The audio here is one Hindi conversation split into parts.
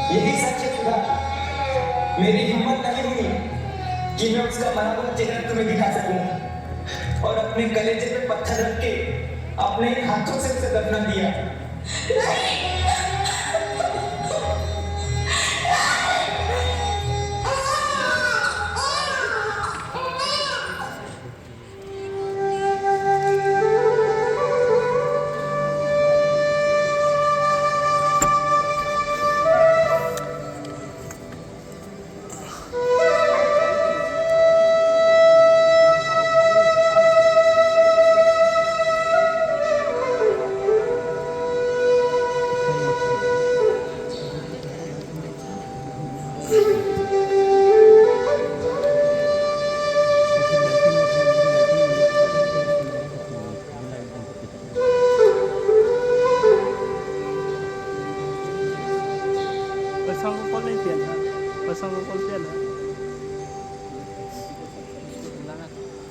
यही सच है खुदा। मेरी हिम्मत नहीं हुई कि मैं उसका मरा हुआ चेहरा तुम्हें दिखा सकूं और अपने कलेजे पे पत्थर रख के अपने ही हाथों से उसे दफना दिया।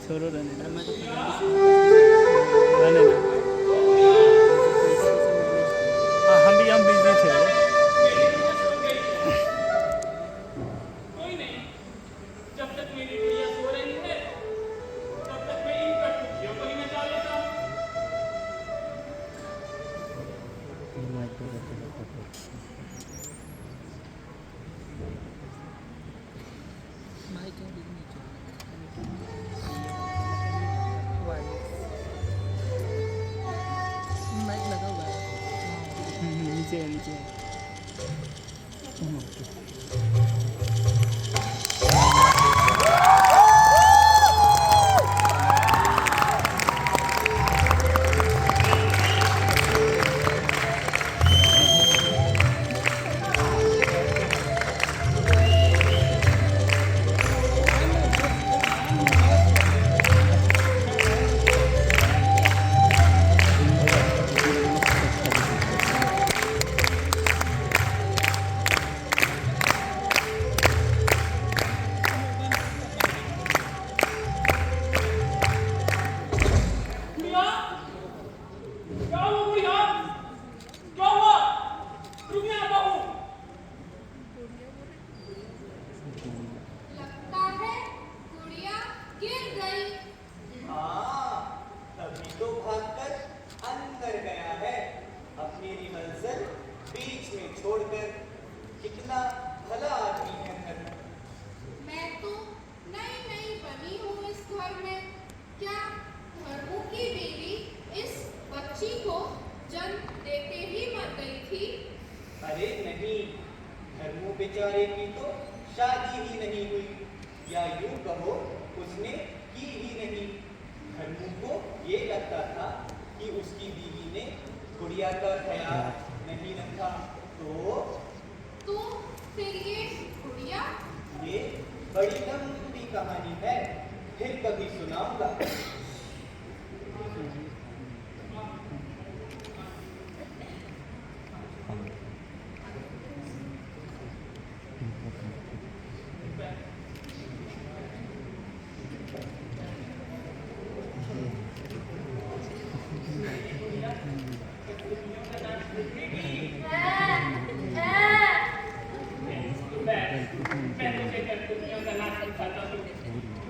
छोड़ो रहने दो। हाँ हम बिजी थे। कोई नहीं, जब तक मेरी गुड़िया सो रही है तब तक मैं इन कठपुतलियों को ही नचा लेता हूँ। नीचे नीचे कितना भला आदमी है धर्म। मैं तो नई नई बनी हूँ इस घर में। क्या धर्मों की बीवी इस बच्ची को जन्म देते ही मर गई थी? अरे नहीं, धर्मों बेचारे की तो शादी ही नहीं हुई, या यूं कहो उसने की ही नहीं। धर्मों को ये लगता था कि उसकी बीवी ने गुड़िया का ख्याल नहीं रखा। तो फिर ये गुड़िया? ये बड़ी लंबी कहानी है, फिर कभी सुनाऊंगा।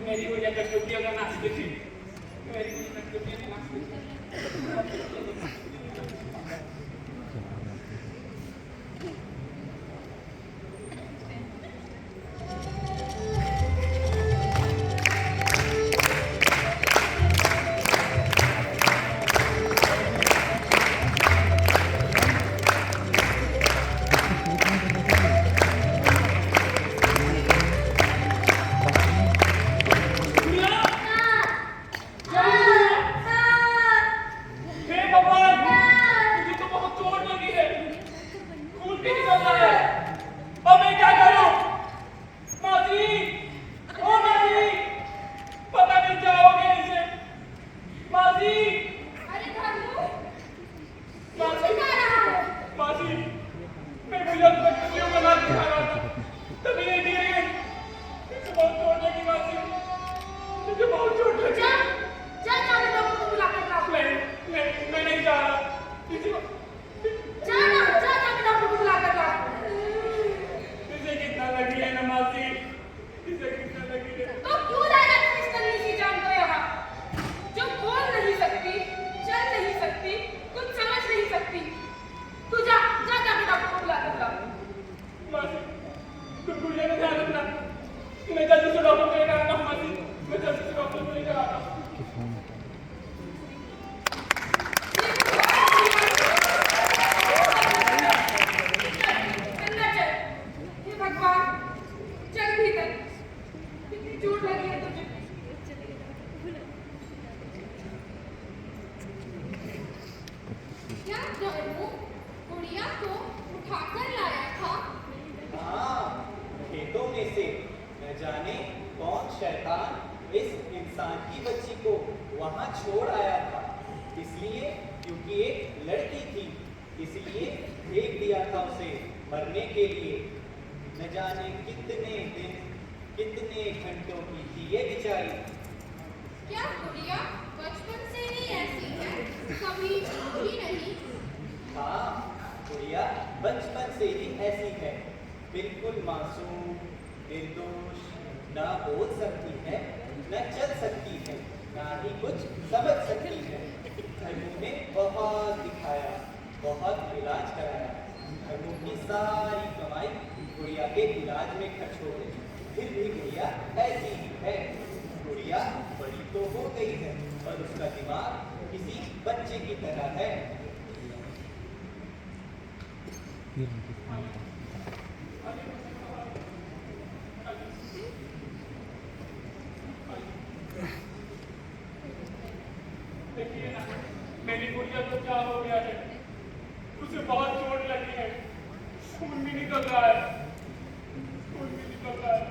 मेरी गुड़िया कठपुतलियों का नाच देखी। मेरी गुड़िया कठपुतलियों का नाच देखी। वहां छोड़ आया था, इसलिए क्योंकि एक लड़की थी, इसलिए फेंक दिया था उसे मरने के लिए। न जाने कितने दिन, कितने घंटों की थी ये बेचारी। क्या गुड़िया बचपन से ही ऐसी है, कभी भी नहीं? हाँ, गुड़िया बचपन से ही ऐसी है, बिल्कुल मासूम, निर्दोष, ना बोल सकती है, न चल सकती है, ना ही कुछ समझ सकती है। धनु ने बहुत दिखाया, बहुत इलाज कराया, धनु की सारी कमाई गुड़िया के इलाज में खर्च हो गई, फिर भी गुड़िया ऐसी ही है। गुड़िया बड़ी तो हो गई है, और उसका दिमाग किसी बच्चे की तरह है। देखिए ना, मेरी गुड़िया को क्या हो गया है, उसे बहुत चोट लगी है, खून भी निकल रहा है, खून भी निकल रहा है।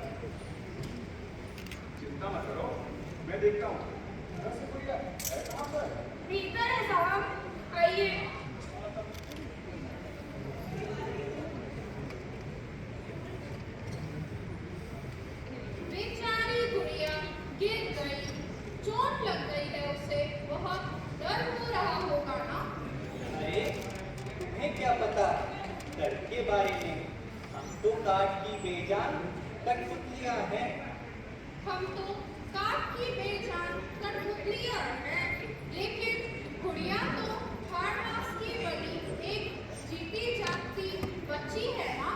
चिंता मत करो, मैं देखता हूँ। वैसे गुड़िया है कहाँ पर? भीतर है साहब, आइए। बेचारी गुड़िया गिर गई, चोट लग गई है उसे, बहुत डर हो रहा होगा ना? अरे तुम्हें क्या पता दर्द के बारे में? हम तो काट की बेजान कठपुतलियां हैं। हम तो काट की बेजान कठपुतलियां हैं, लेकिन गुड़िया तो हाड़ मांस की बनी एक जीती जागती बच्ची है ना?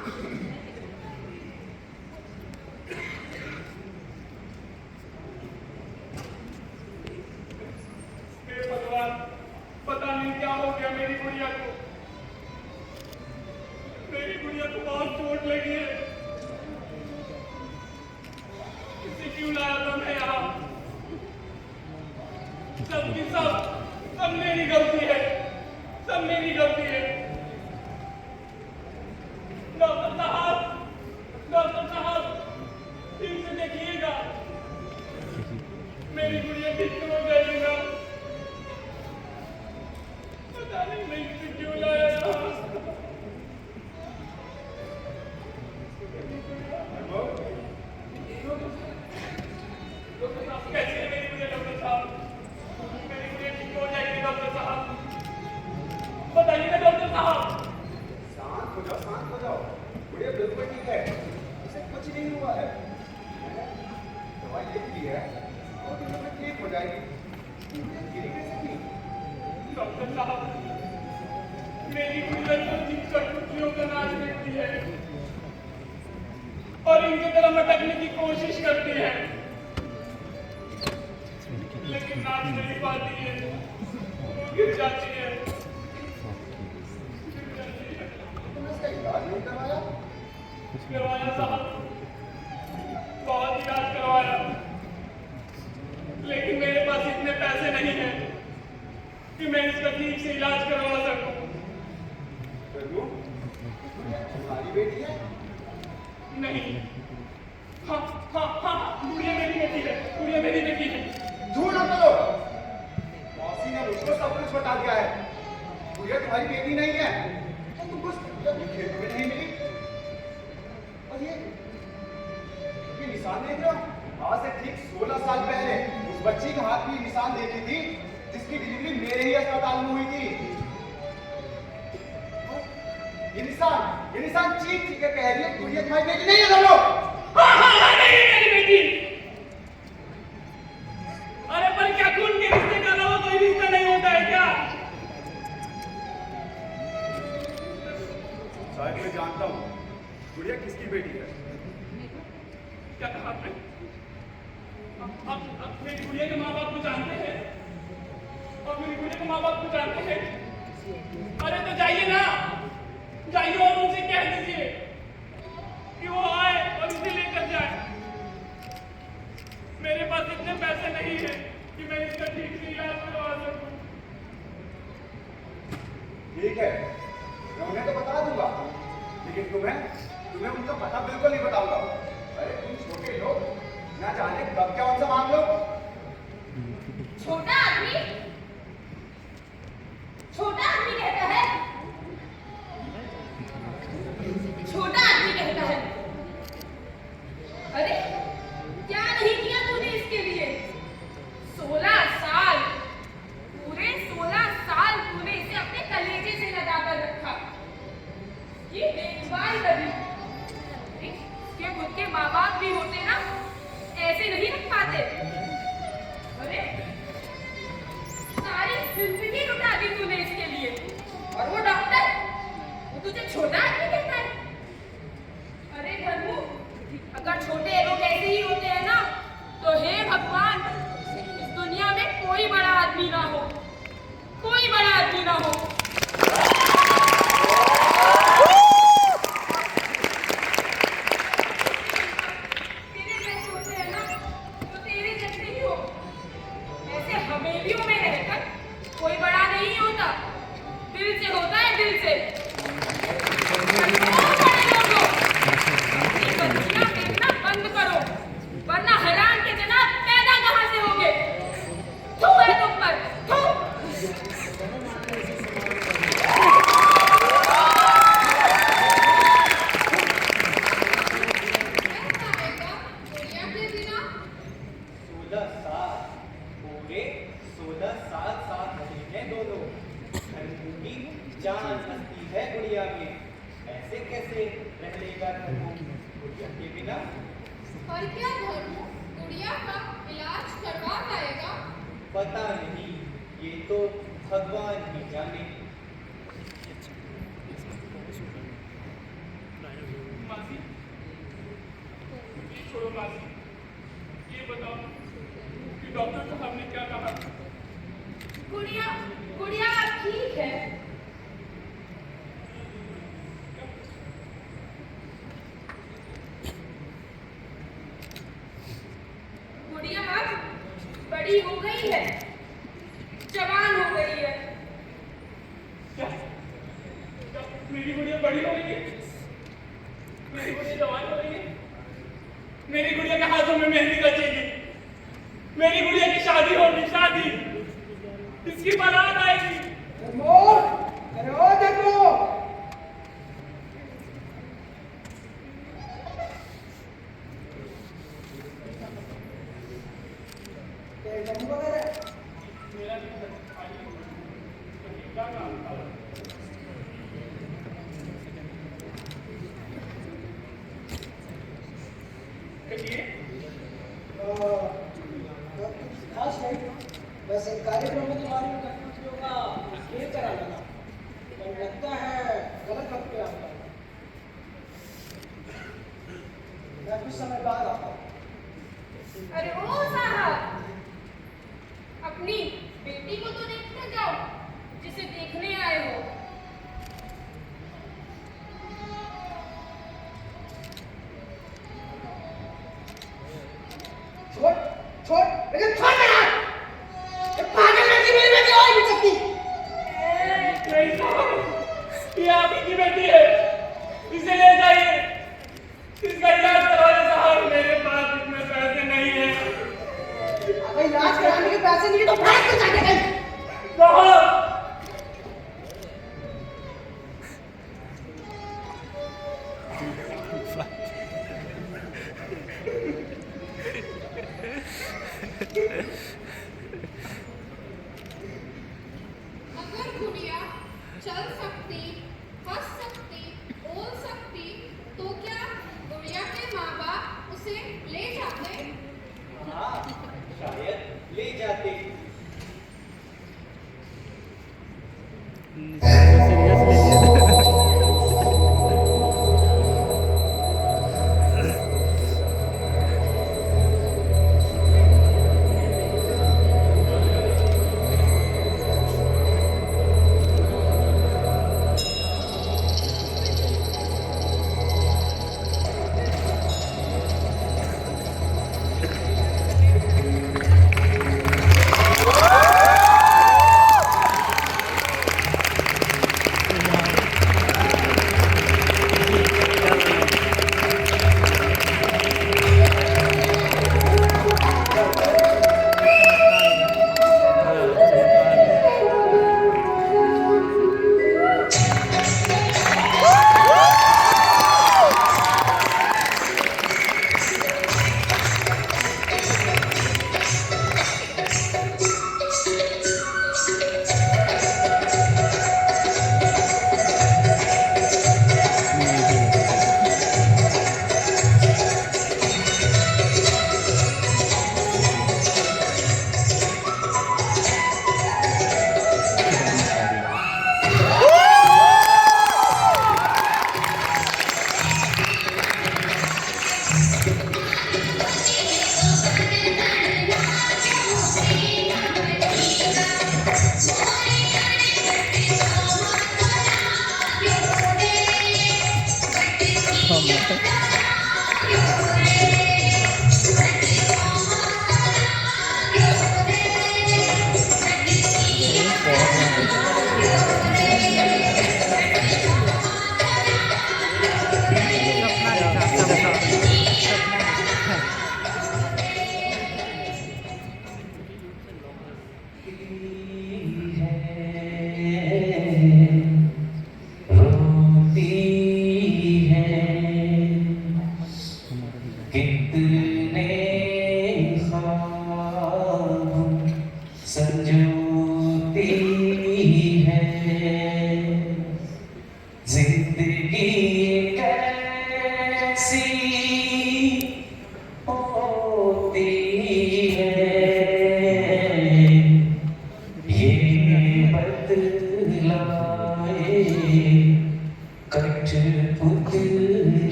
हे भगवान, पता नहीं क्या हो गया मेरी गुड़िया को। मेरी गुड़िया को बहुत चोट लगी है। इसे क्यों लाया था मैं यहाँ? सबकी सब मेरी गलती है, सब मेरी गलती है। डॉक्टर साहब, डॉक्टर साहब, ठीक से देखिएगा, मेरी गुड़िया ठीक हो जाएगा। पता नहीं मैं इसे क्यों लाया यहाँ। डॉक्टर साहब, कैसे है मेरी गुड़िया? डॉक्टर साहब, मेरी गुड़िया ठीक हो जाएगी डॉक्टर साहब, बताइए ना डॉक्टर साहब। शांत हो जाओ। गुड़िया बिल्कुल ठीक है, उसे कुछ नहीं हुआ है। मैंने दवाई लिख दी है, 2 दिनों में ठीक हो जाएगी। गिरी कैसे थी? डॉक्टर साहब, मेरी गुड़िया तो जिन कठपुतलियों का नाच देखती है और इनकी तरह मटकने की कोशिश करती है, लेकिन नाच नहीं पाती है, वो गिर जाती है। तुमने इसका इलाज नहीं करवाया? करवाया साहब, बहुत इलाज करवाया, लेकिन मेरे पास इतने पैसे नहीं हैं कि मैं इसका ठीक से इलाज करवा सकूं। प्रभु, तुम्हारी बेटी है? नहीं, हाँ हाँ हाँ, गुड़िया मेरी बेटी है, गुड़िया मेरी बेटी है। झूठ मत बोलो। मौसी ने मुझको सब कुछ बता दिया है। गुड़िया तुम्हारी बेटी नहीं है, तो तुमको खेत में नहीं मिली। और ये निशान देख रहे हो? आज से ठीक 16 साल पहले उस बच्ची के हाथ में निशान देखी थी, जिसकी डिलीवरी मेरे ही अस्पताल में हुई थी। ये निशान चीख के कह रही है गुड़िया तुम्हारी बेटी नहीं है। सब लोग हाँ हाँ हाँ, नहीं है मेरी बेटी। अरे पर क्या खून के रिश्ते का अलावा कोई रिश्ता नहीं होता है क्या? शायद मैं जानता हूँ गुड़िया किसकी बेटी है। क्या कहा आपने? आप मेरी गुड़िया के माँ बाप को जानते हैं? और मेरी गुड़िया के माँ बाप को जानते हैं? अरे तो जाइए ना, जाइए और उनसे कह दीजिए कि वो आए और इसे लेकर जाए। मेरे पास इतने पैसे नहीं है कि मैं इसका ठीक से इलाज करवा सकूं। ठीक है, मैं उन्हें तो बता दूंगा, लेकिन तुम्हें उनका पता बिल्कुल नहीं बताऊंगा। अरे तुम छोटे लोग, ना जाने कब क्या उनसे मांग लो। छोटा आदमी कहता है, छोटा आदमी कहता है। अरे क्या नहीं किया तूने इसके लिए? 16 साल, पूरे 16 साल तूने इसे अपने कलेजे से लगा कर रखा। ये देखभाल करी। इसके खुद के माँ बाप भी होते ना, ऐसे नहीं रख पाते। अरे सारी जिंदगी लुटा दी तूने इसके लिए, और वो डॉक्टर, वो तुझे छोटा आदमी कहता है। अरे धर्मू, अगर छोटे लोग ऐसे ही होते हैं ना, तो हे भगवान, इस दुनिया में कोई बड़ा आदमी ना हो, कोई बड़ा आदमी ना हो। तेरे जैसे होते हैं ना, तो तेरे जैसे ही हो। ऐसे हवेलियों में रहकर कोई बड़ा नहीं होता, दिल से होता है, दिल से। बच्चियां देखना बंद करो, वरना हैरान के जनाब पैदा कहाँ से होंगे? थू है तुम पर, थू। गुड़िया के बिना 16 साल, पूरे 16 साल साथ रहे हैं दोनों। धर्मू की जान बसती है गुड़िया में, ऐसे कैसे रह लेगा धर्मू गुड़िया के बिना? और क्या धर्मू गुड़िया का इलाज करवा पाएगा? पता नहीं, ये तो भगवान ही जाने। मासी, ये छोड़ो मासी, ये बताओ कि डॉक्टर साहब ने क्या कहा? गुड़िया अब ठीक है। गुड़िया अब बड़ी हो गई है, जवान हो गई है। क्या मेरी गुड़िया बड़ी हो गई है? मेरी गुड़िया जवान हो गई है? मेरी गुड़िया के हाथों में मेहंदी रचेगी, मेरी गुड़िया की शादी होगी, शादी, इसकी बारात आएगी। अरे ओ देखो, मेरा भी घर खाली हो गया, कहीं क्या काम था? कहिए। खास नहीं, बस एक कार्यक्रम में तुम्हारी उपस्थितियों का खेल कराना था। पर लगता है गलत वक्त पे आता है। मैं कुछ समय बाद आता हूँ। अरे ओ साहब, अपनी बेटी को तो देखने जाओ, जिसे देखने आए हो। छोड़, लेकिन छोड़ मेरा। ये पागल लड़की मेरी बेटी हो ही नहीं सकती। नहीं साहब, ये आप ही की बेटी है, इसे ले जाइए, इसका इलाज करवाइए साहब, मेरे पास इतने पैसे नहीं है। अगर इलाज कराने के पैसे नहीं है तो भाग तो जाके कहीं। साहब,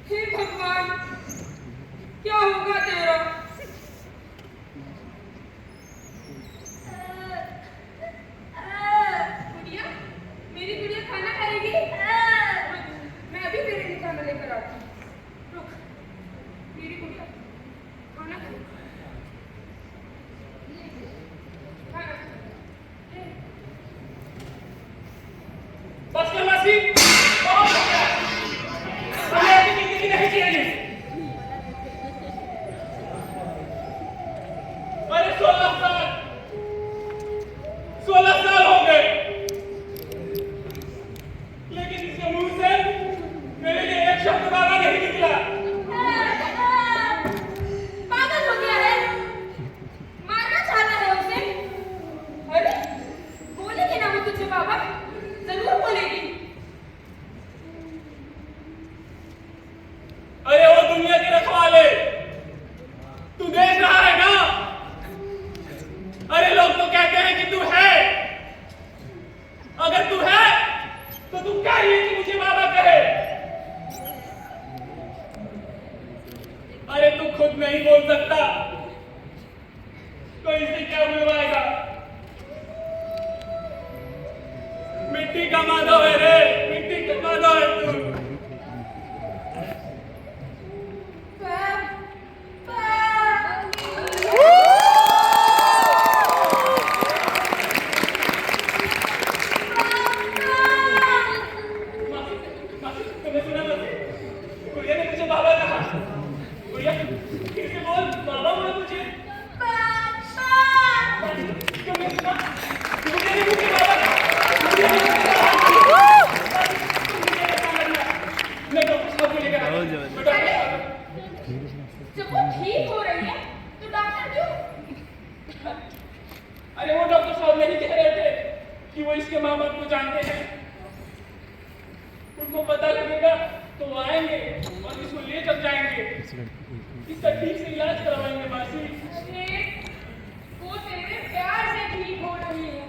हे भगवान, क्या होगा तेरा? गुड़िया, मेरी गुड़िया खाना खाएगी? मैं अभी तेरे लिए खाना लेकर आती हूँ। रुक, मेरी गुड़िया खाना खाएगी। खाना ले। बस कर मासी, बहुत हो गया। हमें ऐसी जिंदगी नहीं चाहिए। अरे 16 साल हो गए, लेकिन इसके मुंह से मेरे लिए एक शब्द बाबा नहीं निकला। पागल हो गया है? मारना चाहता है उसे? अरे बोलेगी ना वो तुझे बाबा, जरूर बोलेगी। अरे वो दुनिया के रखवाले, तू देख रहा है ना? अरे लोग तो कहते हैं कि तू है। अगर तू है तो तू क्या ही कि मुझे बाबा कहे? अरे तू खुद नहीं बोल सकता तो इसे क्या बुलवाएगा? मिट्टी का माधव है रे, मिट्टी का माधव है तू। तुमने सुना मासी? गुड़िया ने मुझे बाबा कहा। गुड़िया फिर से बोल, बाबा बोला मुझे। तुमने सुना? गुड़िया ने मुझे बाबा कहा। गुड़िया ने मुझे बाबा कहा। मैं डॉक्टर साहब को लेकर आता हूं। मैं डॉक्टर साहब। जब वो ठीक हो रही है तो डॉक्टर क्यों? अरे वो डॉक्टर साहब नहीं कह रहे थे कि वो इसके माँ बाप को जानते हैं। उनको पता लगेगा तो वो आएंगे और इसको लेकर जाएंगे, इसका ठीक से इलाज करवाएंगे मासी। अरे वो तेरे प्यार से ठीक हो रही है,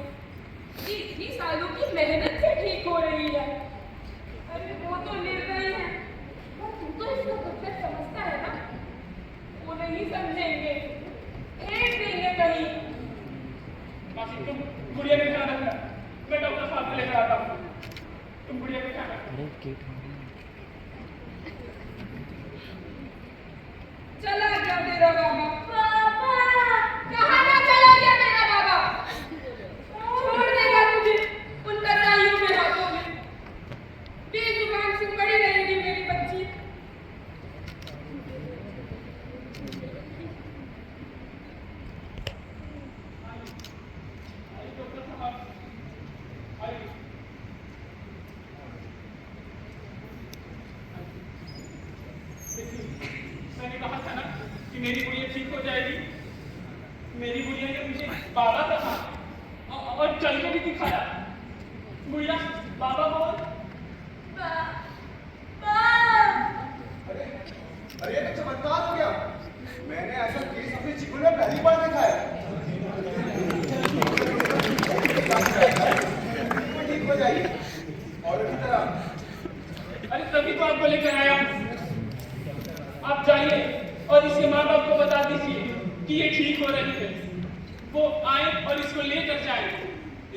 इतनी सालों की मेहनत से ठीक हो रही है। अरे वो तो निर्दयी है, पर तू तो इसको गुस्सा समझता है ना? वो नहीं समझेंगे, फेंक देंगे कहीं। मासी तुम गुड़िया का ध्यान रखना, मैं डॉक्टर साहब को लेकर आता हूँ। तुम गुड़िया का ध्यान रखना। चला गया तेरा बाबा। कहाँ ना चला गया तेरा बाबा? छोड़ देगा तुझे उन कसाईयों के हाथों में। बेजुबान से पड़ी रहेगी मेरी बच्ची। आइए डॉक्टर साहब, आइए। देखिए, मैंने कहा था ना कि मेरी गुड़िया ठीक हो जाएगी। मेरी गुड़िया ने मुझे बाबा कहा और चल के भी दिखाया। गुड़िया बाबा बोल। अरे अरे ये तो चमत्कार हो गया। मैंने ऐसा केस अपने जीवन में पहली बार देखा है। वो ठीक हो जाएगी और इसी तरह। अरे तभी तो आपको लेकर आया हूं। आप जाइए और इसके माँ बाप को बता दीजिए कि ये ठीक हो रही है। वो आए और इसको लेकर जाए,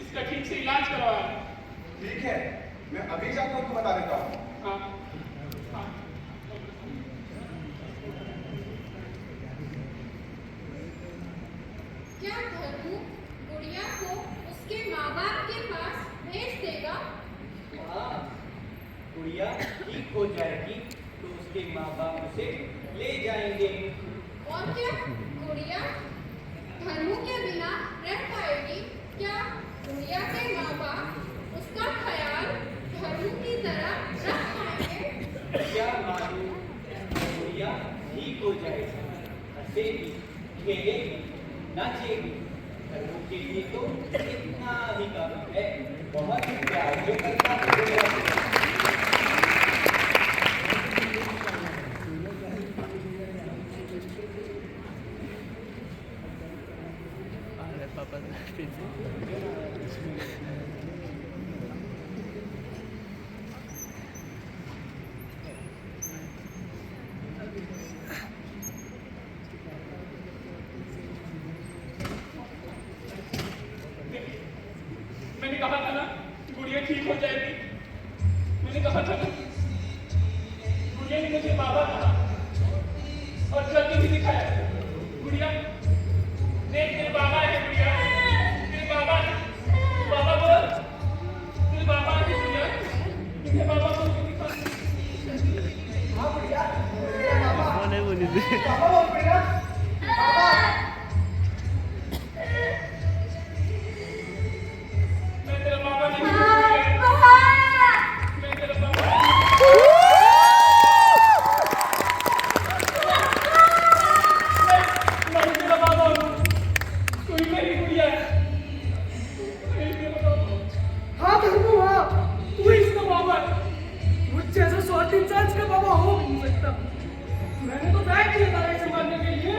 इसका ठीक से इलाज करवाए। ठीक है, मैं अभी जाकर उनको बता देता हूँ। हाँ हाँ। क्या धर्मू गुड़िया को उसके माँ बाप के पास भेज देगा? हाँ, गुड़िया ठीक हो जाएगी तो उसके माँ बाप उसे ले जाएंगे। और क्या गुड़िया धर्मू के बिना रह पाएगी? क्या गुड़िया के माँ बाप उसका ख्याल धर्मू की तरह रख पाएंगे? क्या मालूम, गुड़िया ठीक हो जाएगी, हंसेगी, खेलेगी, नाचेगी। धर्मू के लिए तो इतना ही काफी है। बहुत प्यार जो करता है गुड़िया से। पापा फिर से पापा बोल पड़ेगा पापा मैं तेरा पापा नहीं हूँ। मैं तेरा पापा नहीं तेरा पापा हूँ। कोई मेरी गुड़िया है। नहीं तेरा पापा। हाँ धर्मू हाँ, तू ही इसका पापा है। मुझ जैसा शॉर्ट इंचार्ज का बाबा हो भी नहीं सकता। मैंने तो बैग दिया था इसे मारने के लिए।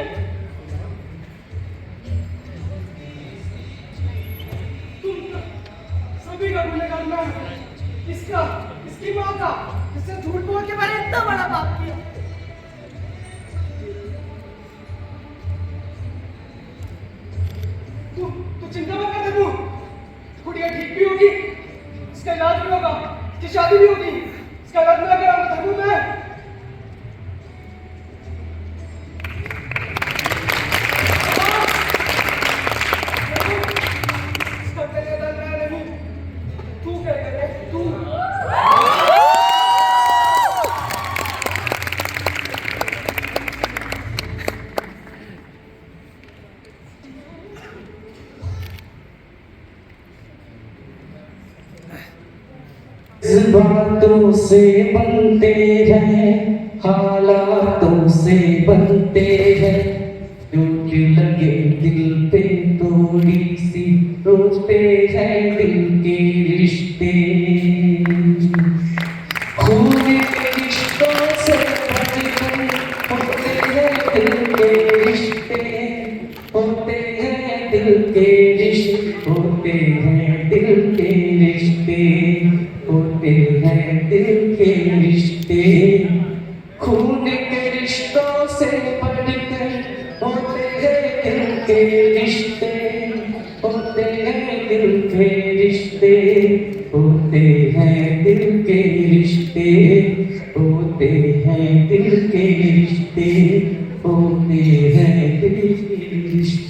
तुम सभी का गुनहगार मैं हूं। इसका, इसकी माँ का, जिससे झूठ बोल के मैंने इतना बड़ा पाप किया। तू चिंता मत कर धर्मू, गुड़िया ठीक भी होगी, इसका इलाज भी होगा, इसकी शादी भी होगी, इसका इलाज मैं कराऊंगा धर्मू मैं। इसका कन्यादान मैं नहीं, तू करेगा तू। बातों से बनते हैं, हालातों से बनते हैं, टूट लगे दिल पे थोड़ी सी रोते हैं दिल के रिश्ते, खून के रिश्तों से होते हैं दिल के रिश्ते, होते हैं दिल के रिश्ते, होते हैं दिल के रिश्ते, होते हैं दिल के रिश्ते, खून के रिश्तों से बढ़कर होते हैं दिल के रिश्ते, होते हैं दिल के रिश्ते, होते हैं दिल के रिश्ते, होते हैं दिल के रिश्ते, होते हैं दिल के रिश्ते।